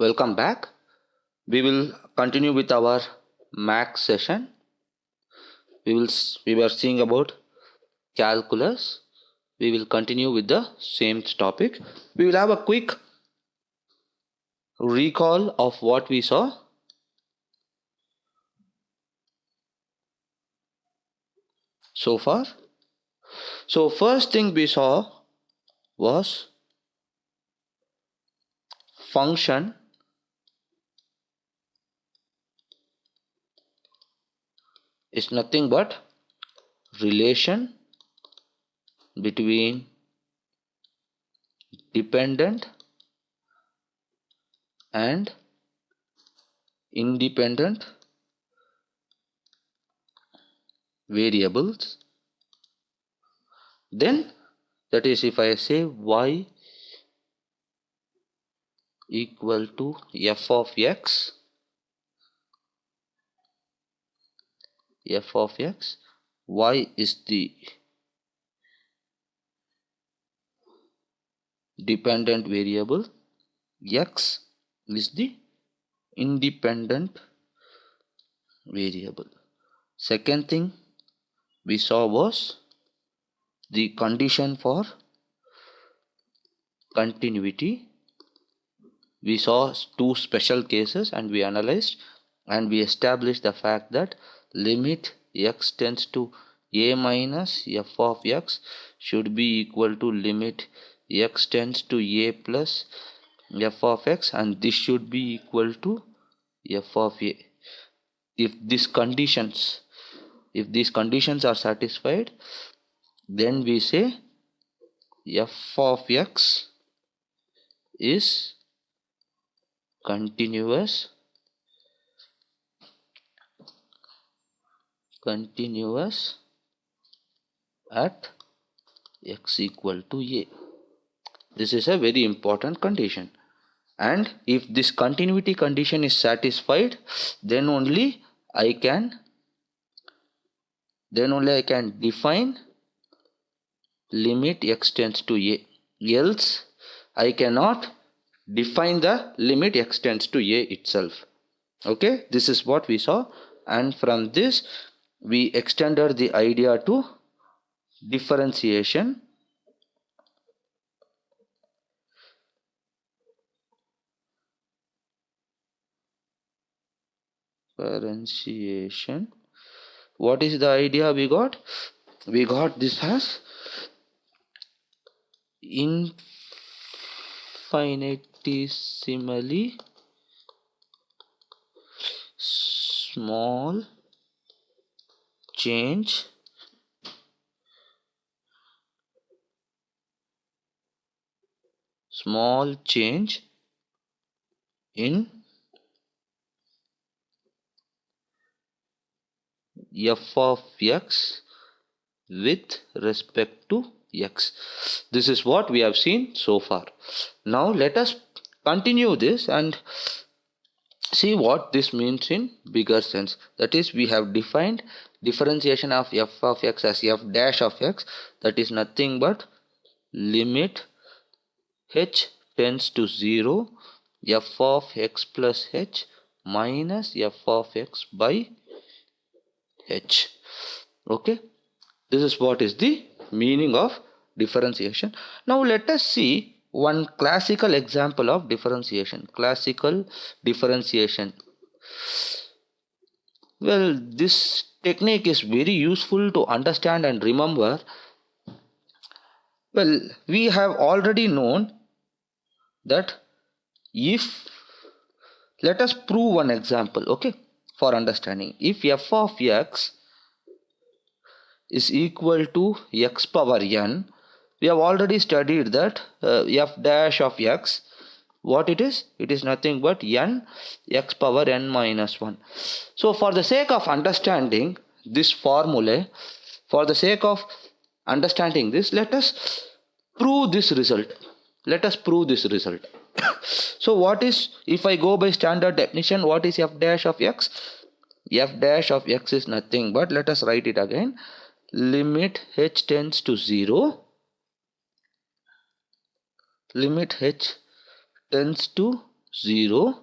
Welcome back. We will continue with our max session. We were seeing about calculus. We will continue with the same topic. We will have a quick recall of what we saw. So far. So first thing we saw was function is nothing but relation between dependent and independent variables. Then that is, if I say y equal to f of x, y is the dependent variable, x is the independent variable. Second thing we saw was the condition for continuity. We saw two special cases and we analyzed and we established the fact that limit x tends to a minus f of x should be equal to limit x tends to a plus f of x, and this should be equal to f of a. If these conditions are satisfied, then we say f of x is continuous at x equal to a. This is a very important condition, and if this continuity condition is satisfied, then only I can define limit x tends to a, else I cannot define the limit x tends to a itself. Okay, this is what we saw, and from this we extended the idea to differentiation. What is the idea we got? We got this as infinitesimally small change in f of x with respect to x. This is what we have seen so far. Now let us continue this and see what this means in bigger sense. That is, we have defined differentiation of f of x as f dash of x, that is nothing but limit h tends to 0 f of x plus h minus f of x by h. Okay, this is what is the meaning of differentiation. Now let us see one classical example of differentiation. Well, this technique is very useful to understand and remember. Well, we have already known that if, let us prove one example, okay, for understanding. If f of x is equal to x power n, we have already studied that f dash of x, what it is nothing but n x power n minus 1. So for the sake of understanding this formula, let us prove this result. So what is, if I go by standard definition, what is f dash of x? F dash of x is nothing but, let us write it again, limit h tends to 0, limit h tends to 0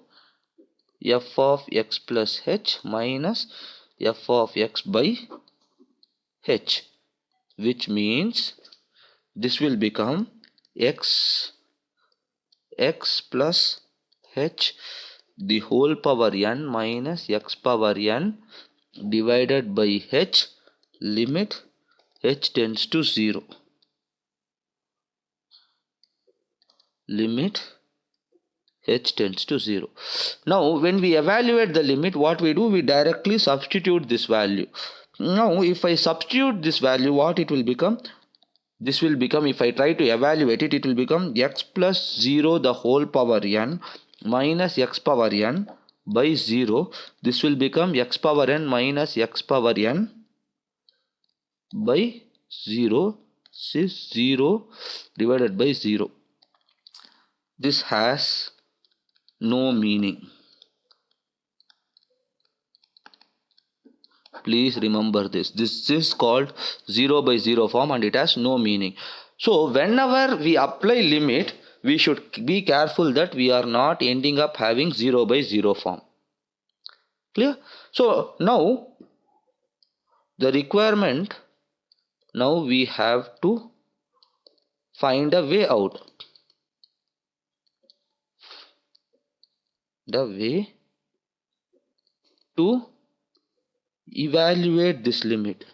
f of x plus h minus f of x by h, which means this will become x plus h the whole power n minus x power n divided by h, limit h tends to 0. Limit h tends to 0. Now when we evaluate the limit, what we do, we directly substitute this value. Now if I substitute this value, what it will become? This will become, if I try to evaluate it, it will become x plus 0 the whole power n minus x power n by 0. This will become x power n minus x power n by 0. This is 0 divided by 0. This has no meaning. Please remember this. This is called 0 by 0 form and it has no meaning. So whenever we apply limit, we should be careful that we are not ending up having 0 by 0 form. Clear? So now the requirement, now we have to find a way out. The way to evaluate this limit.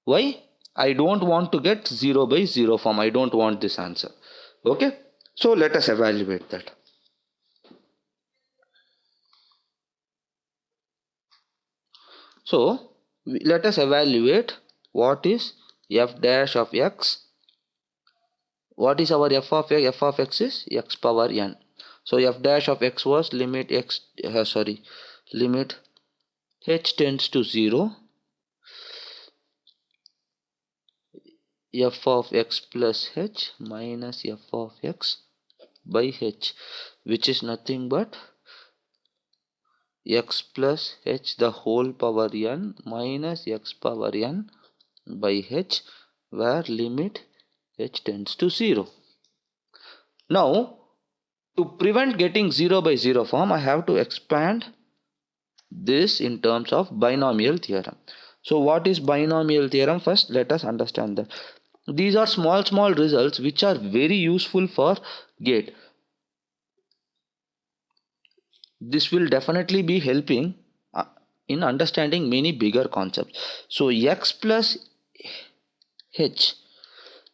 Why? I don't want to get 0 by 0 form. I don't want this answer. Okay? So let us evaluate that. So let us evaluate what is f dash of x. What is our f of x? F of x is x power n. So f dash of x was limit limit h tends to 0 f of x plus h minus f of x by h, which is nothing but x plus h the whole power n minus x power n by h, where limit h tends to 0. Now to prevent getting 0 by 0 form, I have to expand this in terms of binomial theorem. So what is binomial theorem? First let us understand that. These are small results which are very useful for GATE. This will definitely be helping in understanding many bigger concepts. So x plus h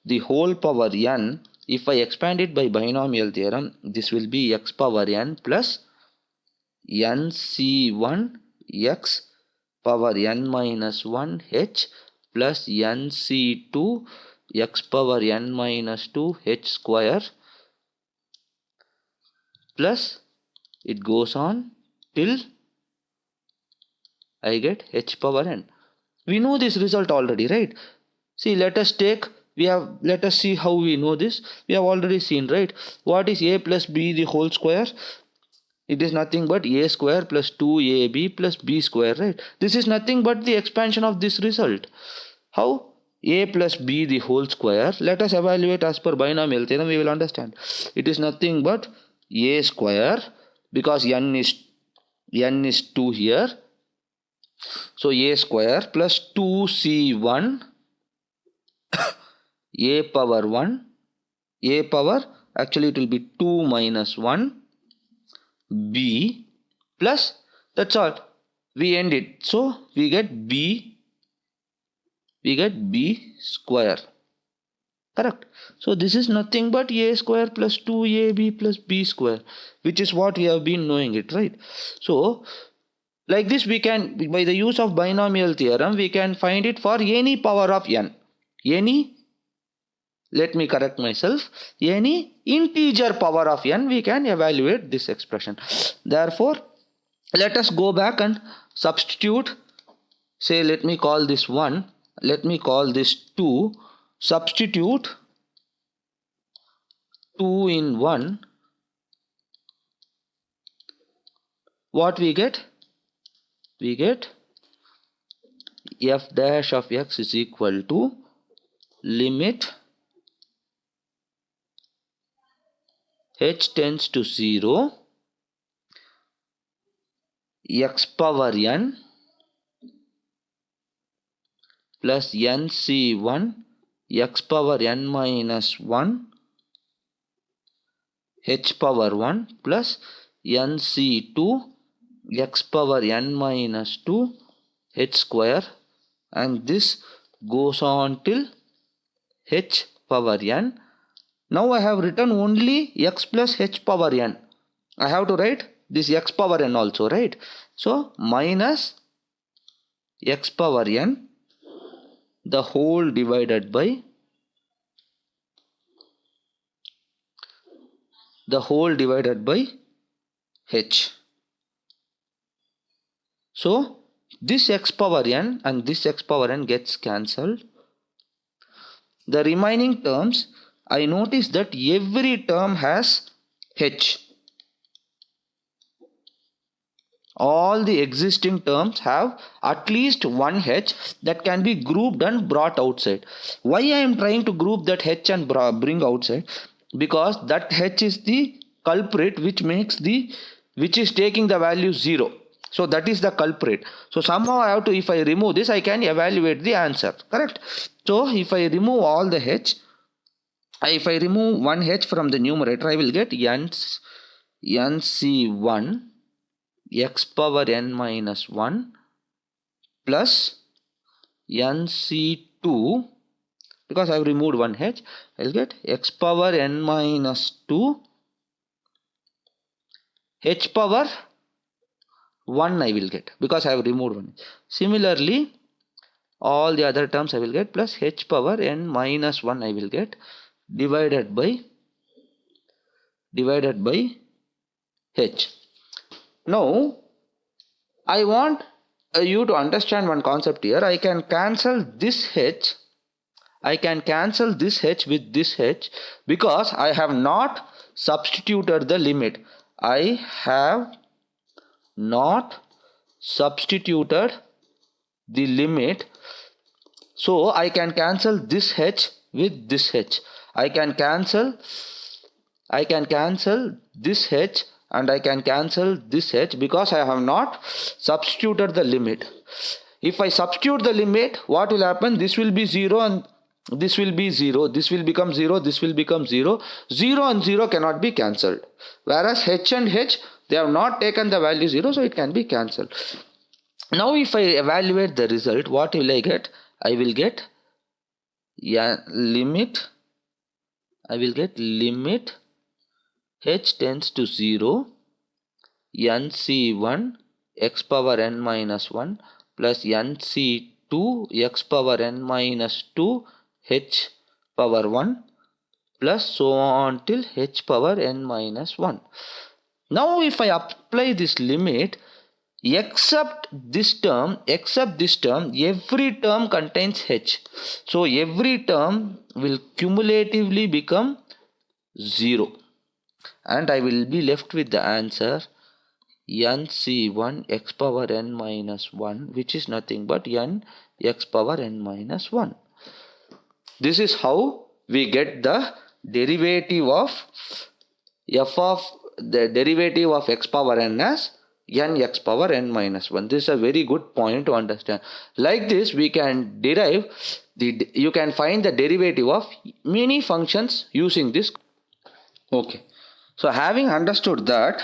the whole power n, if I expand it by binomial theorem, this will be x power n plus nc1 x power n minus 1 h plus nc2 x power n minus 2 h square, plus it goes on till I get h power n. We know this result already, right? See, let us see how we know this. We have already seen, right? What is a plus b the whole square? It is nothing but a square plus 2ab plus b square, right? This is nothing but the expansion of this result. How? A plus b the whole square. Let us evaluate as per binomial theorem, we will understand. It is nothing but a square, because n is 2 here. So a square plus 2c1 a power 1, a power, actually it will be 2 minus 1 b plus, that's all, we end it. So we get b square, correct? So this is nothing but a square plus 2ab plus b square, which is what we have been knowing it, right? So like this we can, by the use of binomial theorem, we can find it for any power of n. Let me correct myself, any integer power of n, we can evaluate this expression. Therefore let us go back and substitute. Say, let me call this 1, let me call this 2, substitute 2 in 1. What we get? We get f dash of x is equal to limit h tends to 0, x power n plus nc1 x power n minus 1 h power 1 plus nc2 x power n minus 2 h square, and this goes on till h power n. Now I have written only x plus h power n. I have to write this x power n also, right? So minus x power n the whole divided by h. So this x power n and this x power n gets cancelled. The remaining terms, I notice that every term has h. All the existing terms have at least one h that can be grouped and brought outside. Why I am trying to group that h and bring outside? Because that h is the culprit which is taking the value 0. So that is the culprit. So somehow I have to, if I remove this, I can evaluate the answer. Correct? So if I remove all the h, if I remove one h from the numerator, I will get nc1 x power n minus 1 plus nc2, because I have removed one h, I will get x power n minus 2 h power 1 I will get, because I have removed one. Similarly, all the other terms I will get plus h power n minus 1 I will get divided by h. Now I want you to understand one concept here. I can cancel this h. I can cancel this h with this h because I have not substituted the limit. I have not substituted the limit. So I can cancel this h with this h. I can cancel this h and I can cancel this h because I have not substituted the limit. If I substitute the limit, what will happen? This will be 0 and this will be 0. This will become 0. This will become 0. 0 and 0 cannot be cancelled. Whereas h and h, they have not taken the value 0, so it can be cancelled. Now if I evaluate the result, what will I get? I will get limit h tends to 0 nc1 x power n minus 1 plus nc2 x power n minus 2 h power 1 plus so on till h power n minus 1. Now if I apply this limit, except this term, every term contains h. So every term will cumulatively become 0. And I will be left with the answer nc1 x power n minus 1, which is nothing but n x power n minus 1. This is how we get the derivative of x power n as n x power n minus 1. This is a very good point to understand. Like this, we can you can find the derivative of many functions using this. Okay. So having understood that,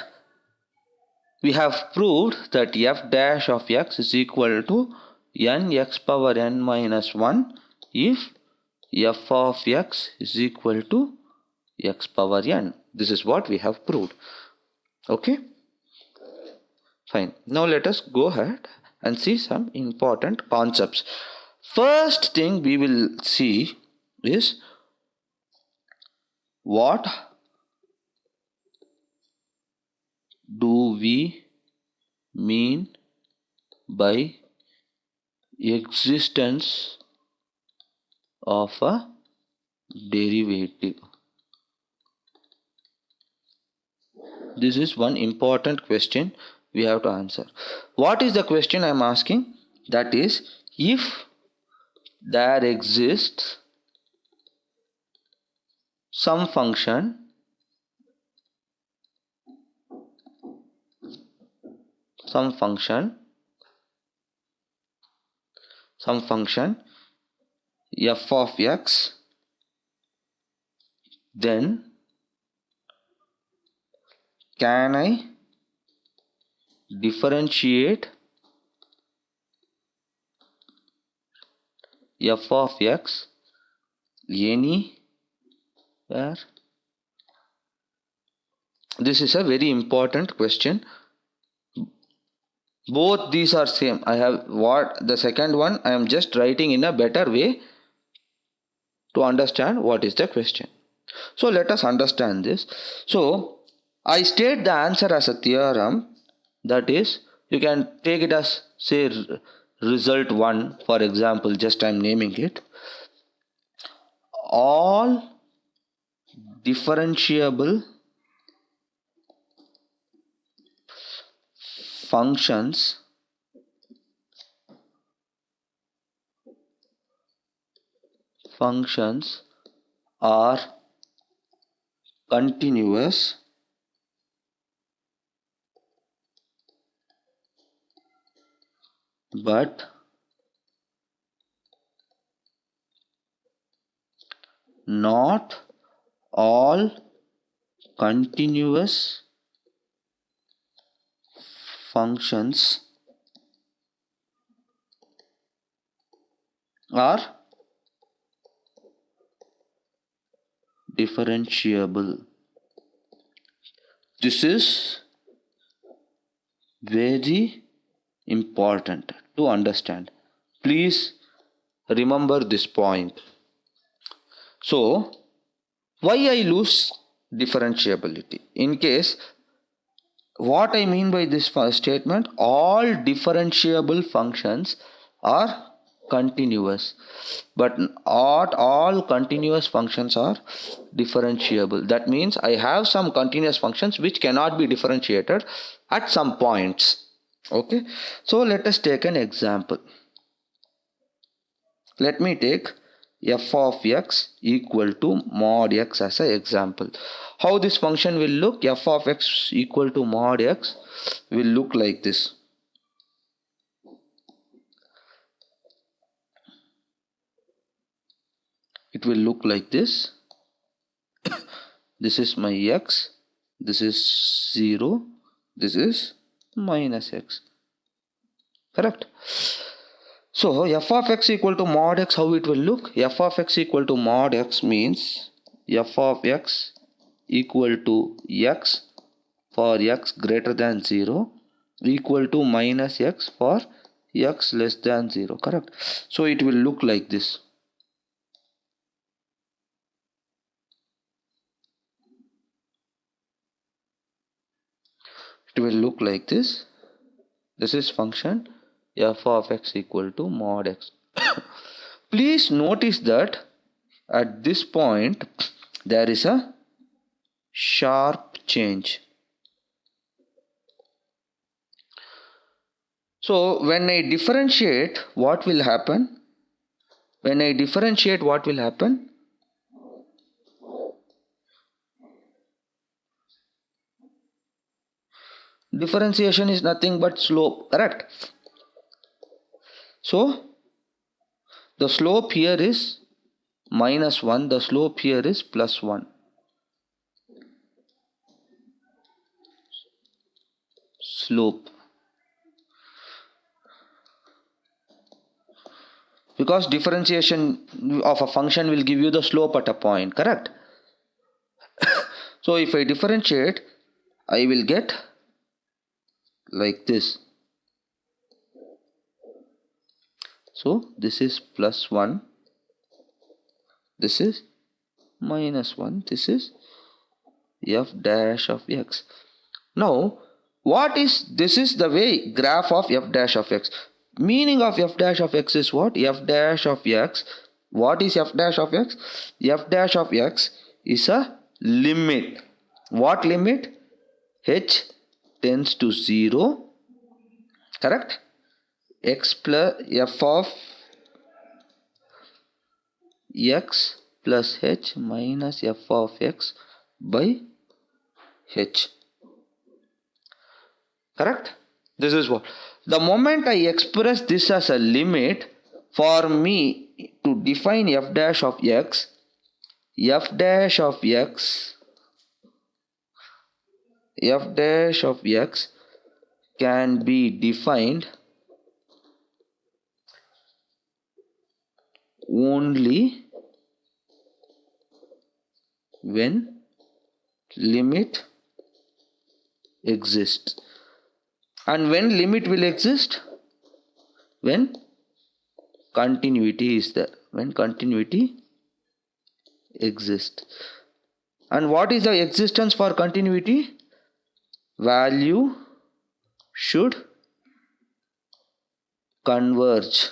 we have proved that f dash of x is equal to n x power n minus 1 if f of x is equal to x power n. This is what we have proved. Okay. Fine. Now let us go ahead and see some important concepts. First thing we will see is what do we mean by existence of a derivative? This is one important question we have to answer. What is the question I am asking? That is, if there exists some function some function f of x, then can I differentiate f of x anywhere? This is a very important question. Both these are same. I have what the second one I am just writing in a better way to understand what is the question. So let us understand this. So I state the answer as a theorem, that is, you can take it as say result 1, for example, just I am naming it. All differentiable functions are continuous but not all continuous functions are differentiable. This is very important to understand. Please remember this point. So, why I lose differentiability? In case, what I mean by this first statement, all differentiable functions are continuous, but not all continuous functions are differentiable. That means I have some continuous functions which cannot be differentiated at some points. Okay, so let us take an example. Let me take f of x equal to mod x as an example. How this function will look? F of x equal to mod x will look like this. It will look like this. This is my x, this is 0, this is minus x. Correct? So f of x equal to mod x, how it will look? F of x equal to mod x means f of x equal to x for x greater than 0 equal to minus x for x less than 0. Correct? So it will look like this. It will look like this. This is function f of x equal to mod x. Please notice that at this point there is a sharp change. So when I differentiate, what will happen? When I differentiate, what will happen? Differentiation is nothing but slope, correct? So the slope here is minus 1, the slope here is plus 1. Slope. Because differentiation of a function will give you the slope at a point, correct? So if I differentiate, I will get like this. So this is plus 1, this is minus 1, this is f dash of x. Now what is this? Is the way graph of f dash of x. Meaning of f dash of x is what? F dash of x. What is f dash of x? F dash of x is a limit. What limit? H tends to 0. Correct? X plus f of x plus h minus f of x by h. Correct? This is what. The moment I express this as a limit, for me to define f dash of x, f dash of x, f dash of x can be defined only when limit exists. And when limit will exist? When continuity is there. When continuity exists. And what is the existence for continuity? Value should converge.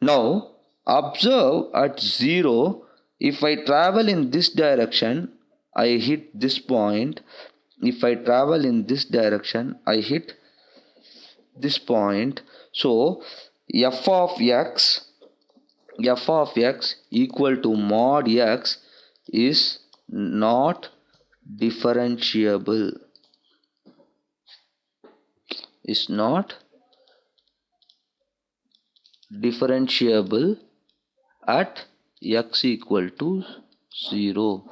Now observe at 0, if I travel in this direction, I hit this point. If I travel in this direction, I hit this point. So f of x equal to mod x is not differentiable. Is not differentiable at x equal to 0.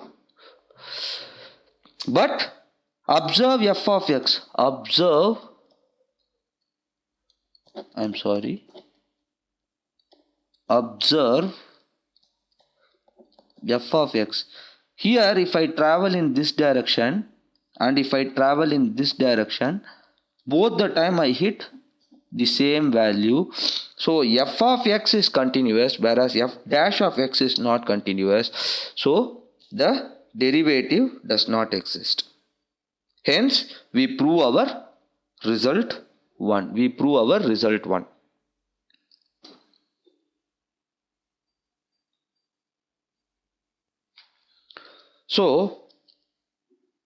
But observe f of x. Observe f of x. Here if I travel in this direction and if I travel in this direction, both the time I hit the same value. So f of x is continuous, whereas f dash of x is not continuous. So the derivative does not exist. Hence we prove our result 1. So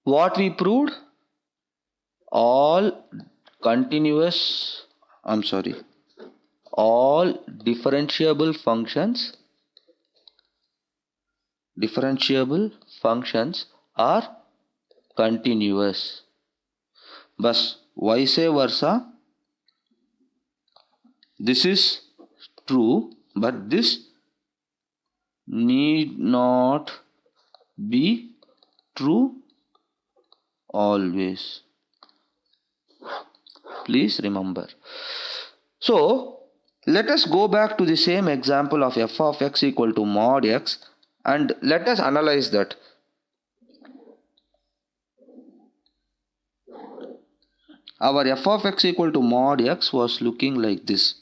what we proved? All differentiable functions are continuous. But vice versa, this is true, but this need not be true always. Please remember. So let us go back to the same example of f of x equal to mod x and let us analyze that. Our f of x equal to mod x was looking like this.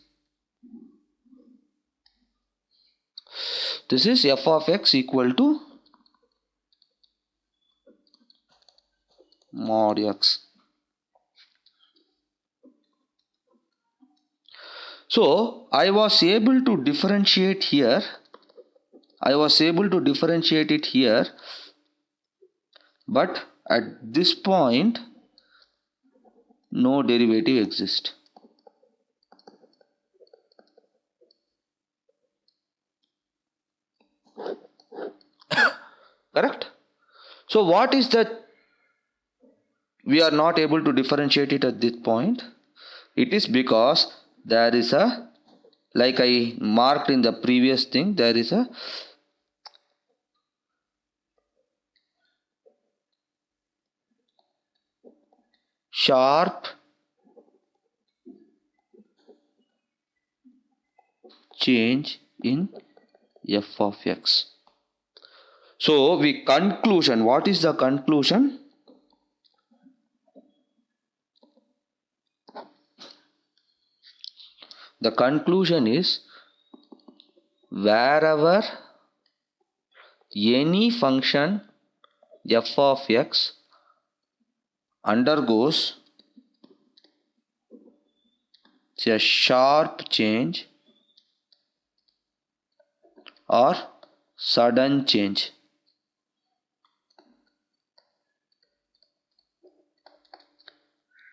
This is f of x equal to mod x. So I was able to differentiate here. But at this point no derivative exists. Correct? So what is that we are not able to differentiate it at this point? It is because there is a, like I marked in the previous thing, there is a sharp change in f of x. So what is the conclusion? The conclusion is wherever any function f of x undergoes a sharp change or sudden change,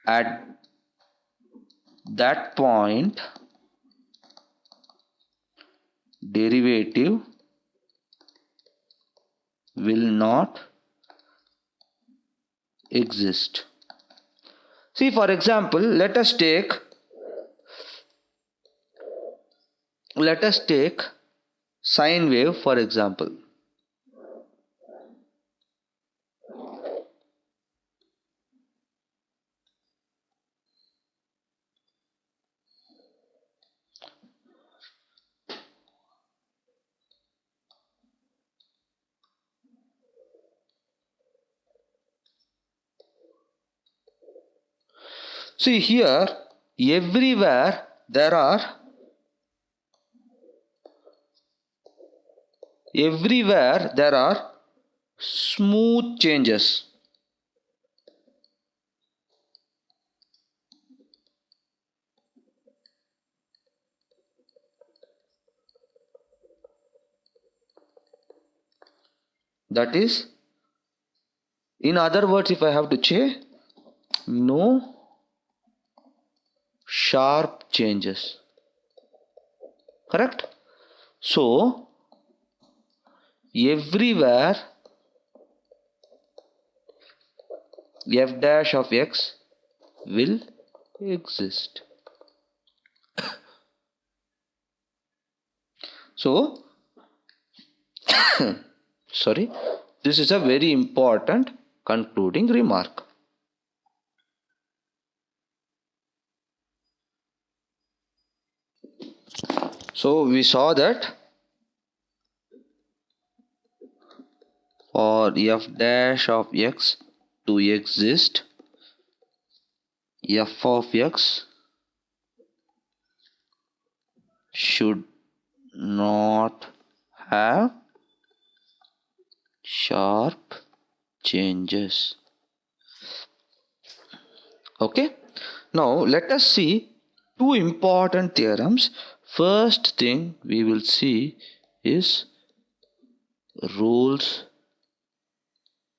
at that point derivative will not exist. See, for example, let us take sine wave for example. See here, everywhere there are smooth changes. That is, in other words, if I have to say, no sharp changes. Correct? So, everywhere f dash of x will exist. So, sorry, this is a very important concluding remark. So, we saw that for f dash of x to exist, f of x should not have sharp changes. Okay, now let us see two important theorems. First thing we will see is Rolle's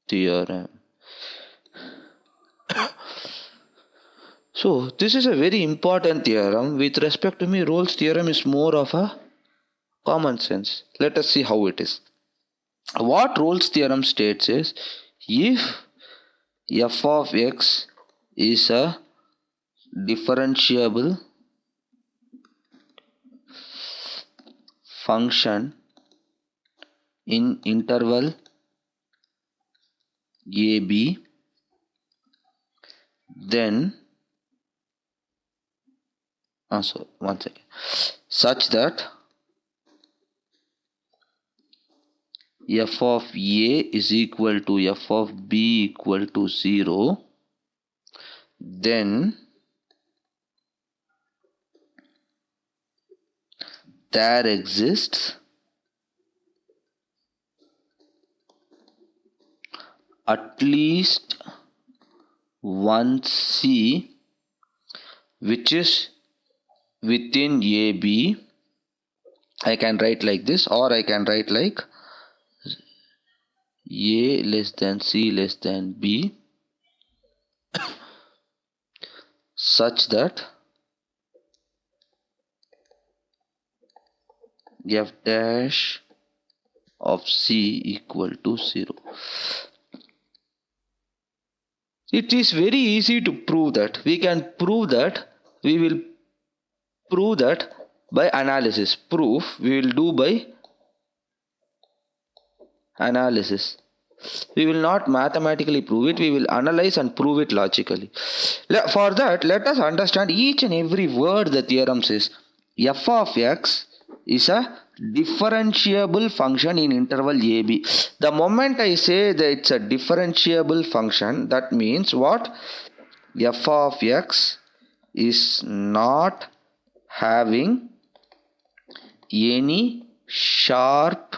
theorem. So this is a very important theorem. With respect to me, Rolle's theorem is more of a common sense. Let us see how it is. What Rolle's theorem states is, if f of x is a differentiable function in interval ab, then such that f of a is equal to f of b equal to 0, then there exists at least one C which is within AB. I can write like this, or I can write like A less than C less than B, such that f dash of C equal to 0. It is very easy to prove that. We can prove that. We will prove that by analysis. Proof we will do by analysis. We will not mathematically prove it. We will analyze and prove it logically. For that, let us understand each and every word the theorem says. F of x is a differentiable function in interval AB. The moment I say that it's a differentiable function, that means what? F of x is not having any sharp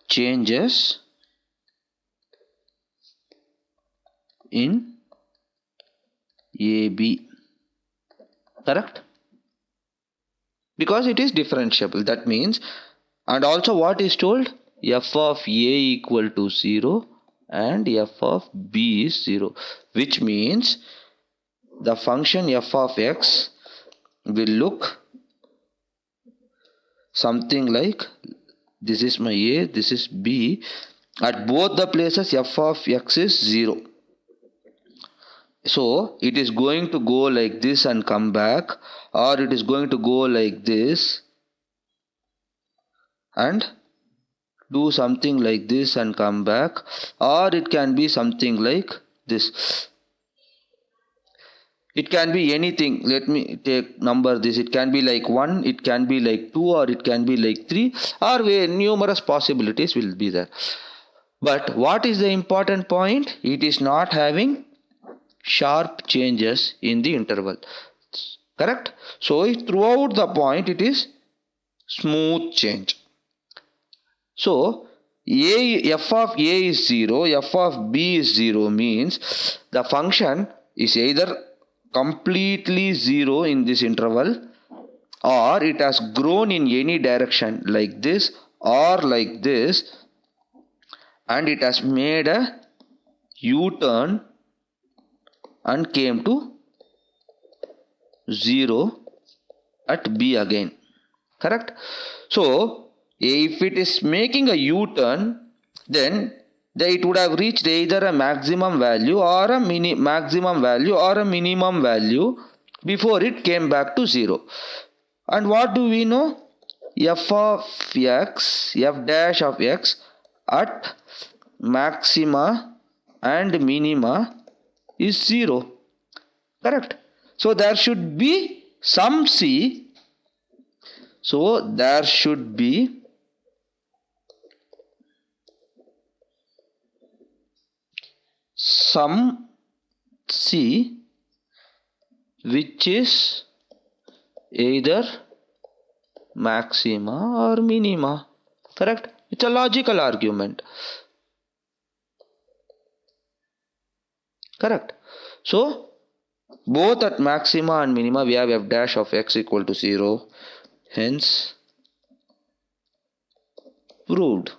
changes in AB. Correct? Because it is differentiable. That means, and also what is told? F of A equal to 0 and f of b is 0. Which means the function f of x will look something like this is my A, this is B. At both the places f of x is 0. So it is going to go like this and come back, or it is going to go like this and do something like this and come back, or it can be something like this. It can be anything. Let me take number this. It can be like 1, it can be like 2, or it can be like 3, or numerous possibilities will be there. But what is the important point? It is not having sharp changes in the interval. Correct? So throughout the point it is smooth change. So f of A is 0, f of B is 0 means the function is either completely 0 in this interval, or it has grown in any direction like this or like this, and it has made a U-turn and came to 0 at B again. Correct? So if it is making a U-turn, then it would have reached either a maximum value or a minimum value before it came back to 0. And what do we know? F of x, f dash of x at maxima and minima is 0. Correct? So there should be some c. So there should be some c which is either maxima or minima. Correct? It's a logical argument. Correct? So both at maxima and minima we have f dash of x equal to 0. Hence proved.